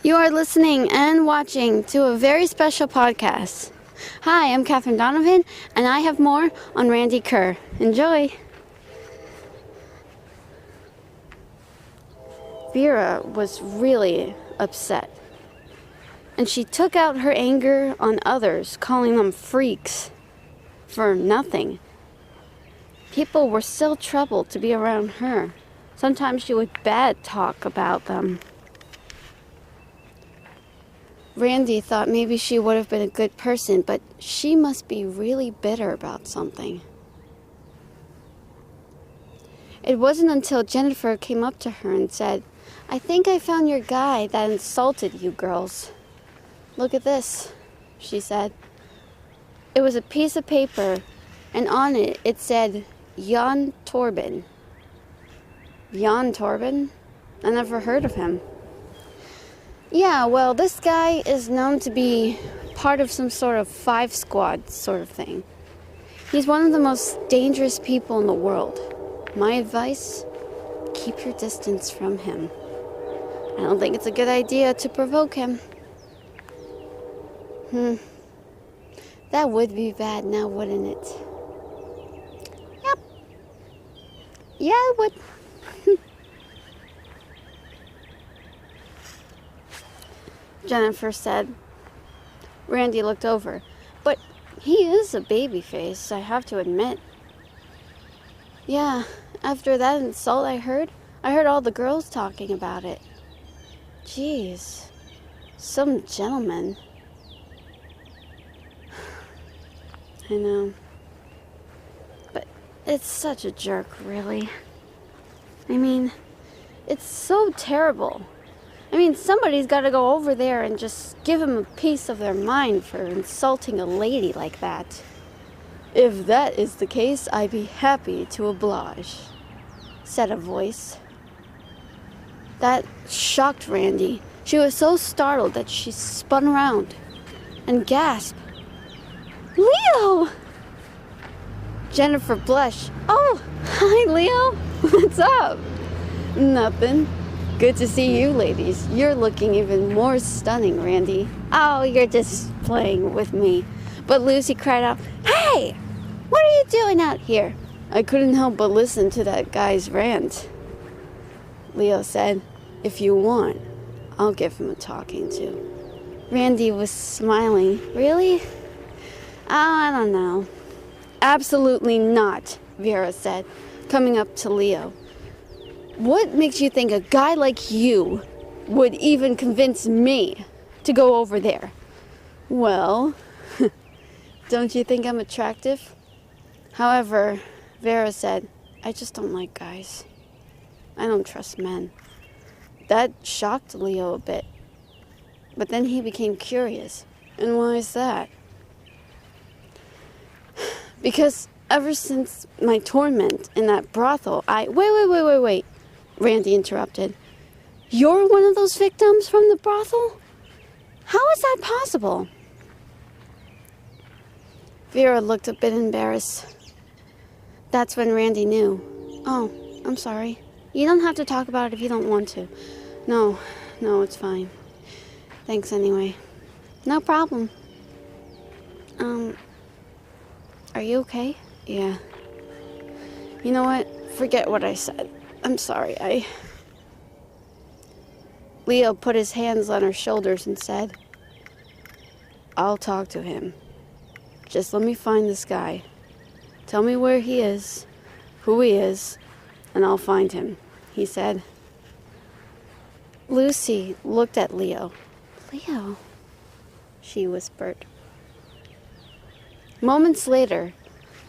You are listening and watching to a very special podcast. Hi, I'm Catherine Donovan, and I have more on Randi Kerr. Enjoy! Vera was really upset, and she took out her anger on others, calling them freaks for nothing. People were still troubled to be around her. Sometimes she would bad talk about them. Randi thought maybe she would have been a good person, but she must be really bitter about something. It wasn't until Jennifer came up to her and said, "I think I found your guy that insulted you girls. Look at this," she said. It was a piece of paper, and on it said, Jan Torben. Jan Torben? I never heard of him. Yeah, well, this guy is known to be part of some sort of 5 squad sort of thing. He's one of the most dangerous people in the world. My advice, keep your distance from him. I don't think it's a good idea to provoke him. That would be bad now, wouldn't it? Yep. Yeah, it would. Jennifer said. Randi looked over. But he is a baby face, I have to admit. Yeah, after that insult I heard all the girls talking about it. Jeez, some gentleman. I know. But it's such a jerk, really. I mean, it's so terrible. I mean, somebody's got to go over there and just give him a piece of their mind for insulting a lady like that. If that is the case, I'd be happy to oblige, said a voice. That shocked Randi. She was so startled that she spun around and gasped. Leo! Jennifer blushed. Oh, hi, Leo. What's up? Nothing. Good to see you ladies. You're looking even more stunning, Randi. Oh, you're just playing with me. But Lucy cried out, "Hey! What are you doing out here?" I couldn't help but listen to that guy's rant. Leo said, "If you want, I'll give him a talking to." Randi was smiling. Really? Oh, I don't know. Absolutely not, Vera said, coming up to Leo. What makes you think a guy like you would even convince me to go over there? Well, don't you think I'm attractive? However, Vera said, I just don't like guys. I don't trust men. That shocked Leo a bit. But then he became curious. And why is that? Because ever since my torment in that brothel, Wait. Randi interrupted. You're one of those victims from the brothel? How is that possible? Vera looked a bit embarrassed. That's when Randi knew. Oh, I'm sorry. You don't have to talk about it if you don't want to. No, it's fine. Thanks anyway. No problem. Are you okay? Yeah. You know what? Forget what I said. I'm sorry, Leo put his hands on her shoulders and said, I'll talk to him. Just let me find this guy. Tell me where he is, who he is, and I'll find him, he said. Lucy looked at Leo. Leo, she whispered. Moments later,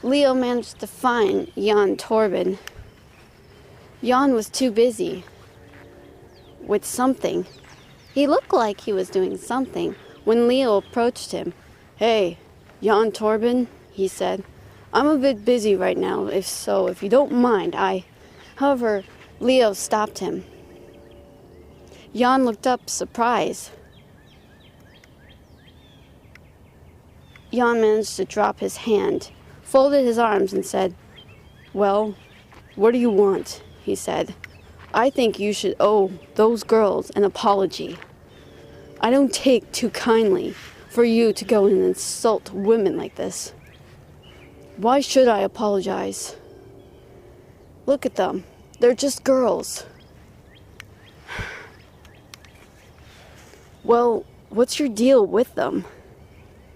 Leo managed to find Jan Torben. Jan was too busy with something. He looked like he was doing something when Leo approached him. Hey, Jan Torben, he said. I'm a bit busy right now, if you don't mind, However, Leo stopped him. Jan looked up, surprised. Jan managed to drop his hand, folded his arms, and said, Well, what do you want? He said. I think you should owe those girls an apology. I don't take too kindly for you to go and insult women like this. Why should I apologize? Look at them. They're just girls. Well, what's your deal with them?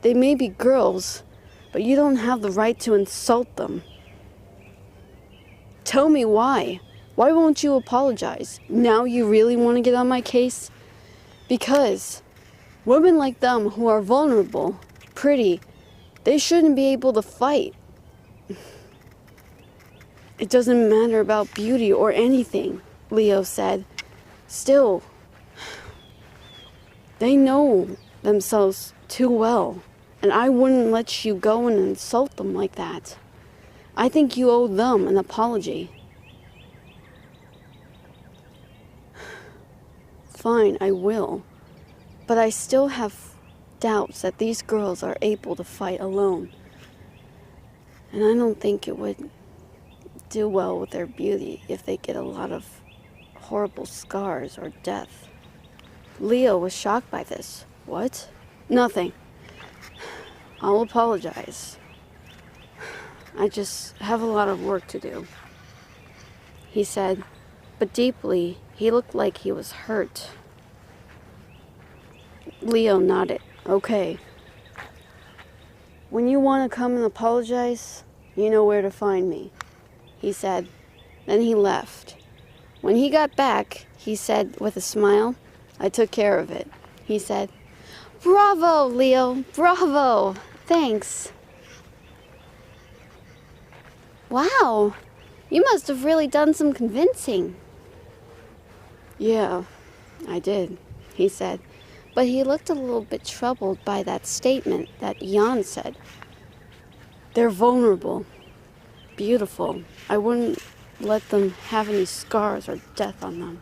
They may be girls, but you don't have the right to insult them. Tell me why. Why won't you apologize? Now you really want to get on my case? Because women like them who are vulnerable, pretty, they shouldn't be able to fight. It doesn't matter about beauty or anything, Leo said. Still, they know themselves too well, and I wouldn't let you go and insult them like that. I think you owe them an apology. Fine, I will. But I still have doubts that these girls are able to fight alone. And I don't think it would do well with their beauty if they get a lot of horrible scars or death. Leo was shocked by this. What? Nothing. I'll apologize. I just have a lot of work to do, he said, but deeply, he looked like he was hurt. Leo nodded. Okay. When you want to come and apologize, you know where to find me, he said. Then he left. When he got back, he said with a smile, I took care of it. He said, Bravo, Leo, bravo, thanks. Wow, you must have really done some convincing. Yeah, I did, he said, but he looked a little bit troubled by that statement that Jan said. They're vulnerable, beautiful. I wouldn't let them have any scars or death on them.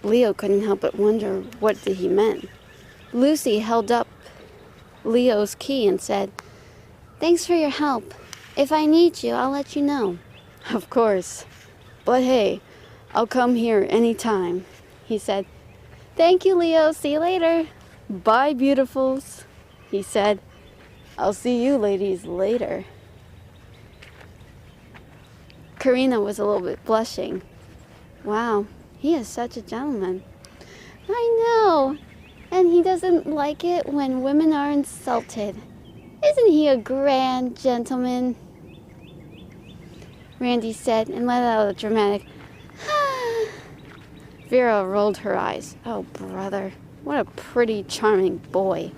Leo couldn't help but wonder what he meant. Lucy held up Leo's key and said, Thanks for your help. If I need you, I'll let you know. Of course. But hey, I'll come here anytime, he said. Thank you, Leo. See you later. Bye, beautifuls, he said. I'll see you ladies later. Karina was a little bit blushing. Wow, he is such a gentleman. I know. And he doesn't like it when women are insulted. Isn't he a grand gentleman? Randi said and let out a dramatic Vera rolled her eyes. Oh, brother, what a pretty, charming boy.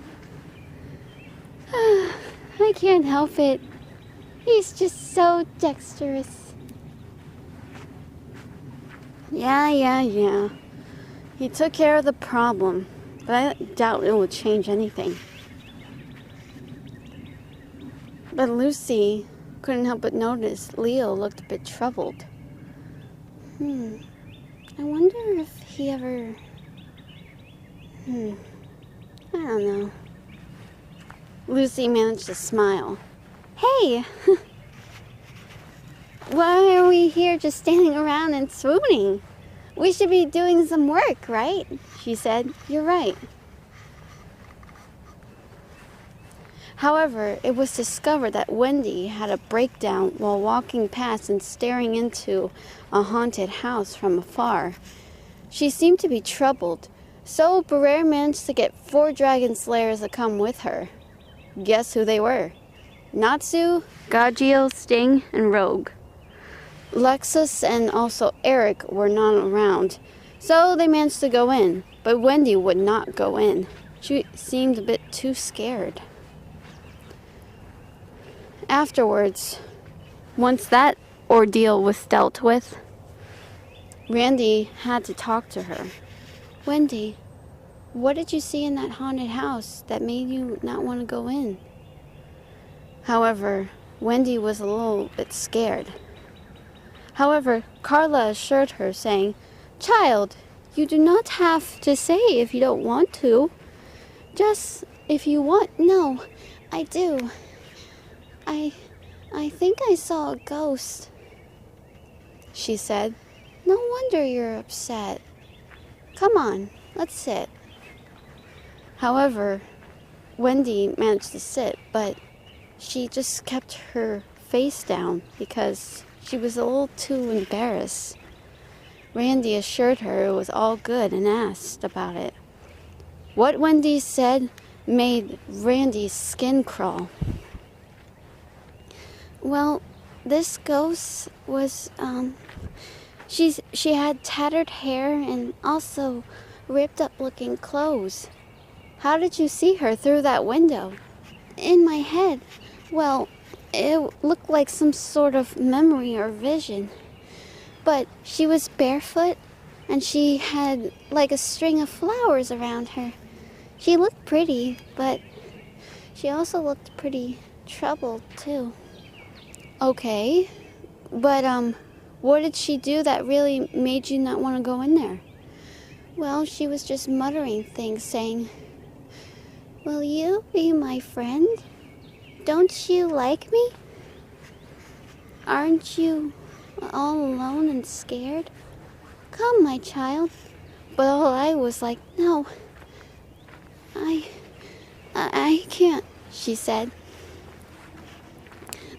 I can't help it. He's just so dexterous. Yeah. He took care of the problem, but I doubt it will change anything. But Lucy couldn't help but notice Leo looked a bit troubled. I wonder if he ever... I don't know. Lucy managed to smile. Hey! Why are we here just standing around and swooning? We should be doing some work, right? She said. You're right. However, it was discovered that Wendy had a breakdown while walking past and staring into a haunted house from afar. She seemed to be troubled, so Barrere managed to get 4 dragon slayers to come with her. Guess who they were? Natsu, Gagio, Sting, and Rogue. Lexus and also Eric were not around, so they managed to go in, but Wendy would not go in. She seemed a bit too scared. Afterwards, once that ordeal was dealt with, Randi had to talk to her. Wendy, what did you see in that haunted house that made you not want to go in? However, Wendy was a little bit scared. However, Carla assured her, saying, Child, you do not have to say if you don't want to. Just if you want. No, I do. I think I saw a ghost, she said. No wonder you're upset. Come on, Let's sit. However, Wendy managed to sit, but she just kept her face down because she was a little too embarrassed. Randy assured her it was all good and asked about it. What Wendy said made Randy's skin crawl. Well, this ghost was, she had tattered hair and also ripped up looking clothes. How did you see her through that window? In my head. Well, it looked like some sort of memory or vision. But she was barefoot and she had like a string of flowers around her. She looked pretty, but she also looked pretty troubled too. Okay, but what did she do that really made you not want to go in there? Well, she was just muttering things, saying, "Will you be my friend? Don't you like me? Aren't you all alone and scared? Come, my child." But all I was like, "No, I can't," she said.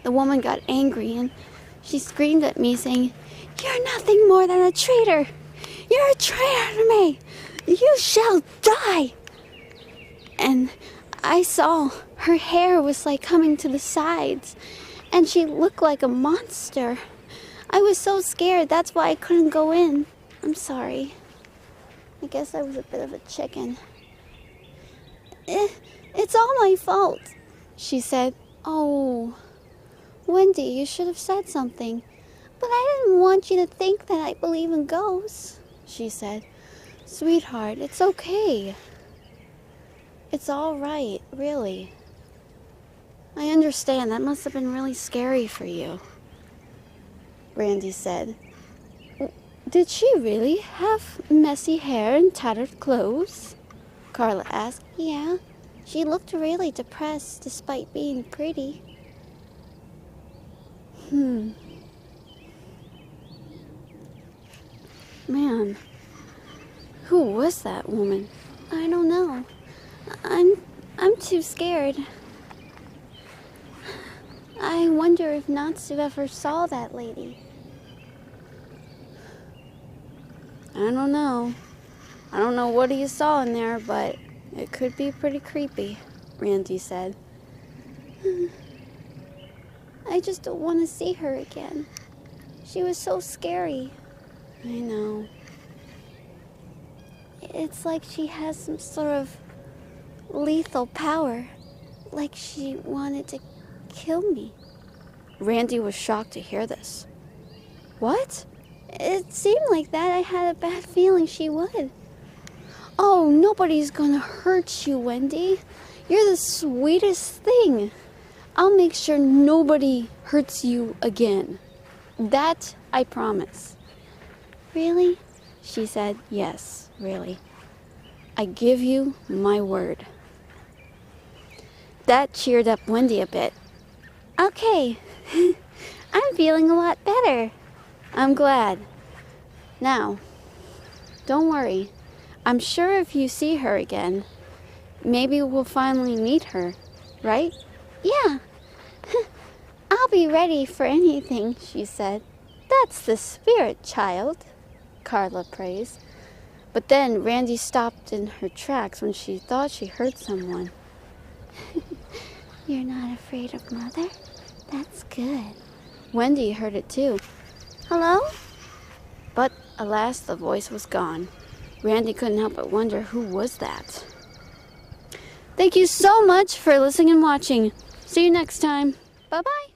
The woman got angry and she screamed at me, saying, "You're nothing more than a traitor. You're a traitor to me. You shall die." And I saw her hair was like coming to the sides and she looked like a monster. I was so scared, that's why I couldn't go in. I'm sorry. I guess I was a bit of a chicken. It's all my fault," she said. "Oh, Wendy, you should have said something. But I didn't want you to think that I believe in ghosts," she said. "Sweetheart, it's okay. It's all right, really. I understand, that must have been really scary for you," Randy said. "Did she really have messy hair and tattered clothes?" Carla asked. "Yeah, she looked really depressed despite being pretty." Man, who was that woman? I don't know. I'm too scared. I wonder if Natsu ever saw that lady. I don't know. I don't know what he saw in there, but it could be pretty creepy, Randy said. I just don't want to see her again. She was so scary. I know. It's like she has some sort of lethal power. Like she wanted to kill me. Randy was shocked to hear this. What? It seemed like that. I had a bad feeling she would. Oh, nobody's gonna hurt you, Wendy. You're the sweetest thing. I'll make sure nobody hurts you again. That I promise. Really? She said, "Yes, really. I give you my word." That cheered up Wendy a bit. Okay, I'm feeling a lot better. I'm glad. Now, don't worry. I'm sure if you see her again, maybe we'll finally meet her, right? Yeah. I'll be ready for anything, she said. That's the spirit, child, Carla praised. But then Randy stopped in her tracks when she thought she heard someone. You're not afraid of Mother? That's good. Wendy heard it too. Hello? But alas, the voice was gone. Randy couldn't help but wonder who was that. Thank you so much for listening and watching. See you next time. Bye-bye.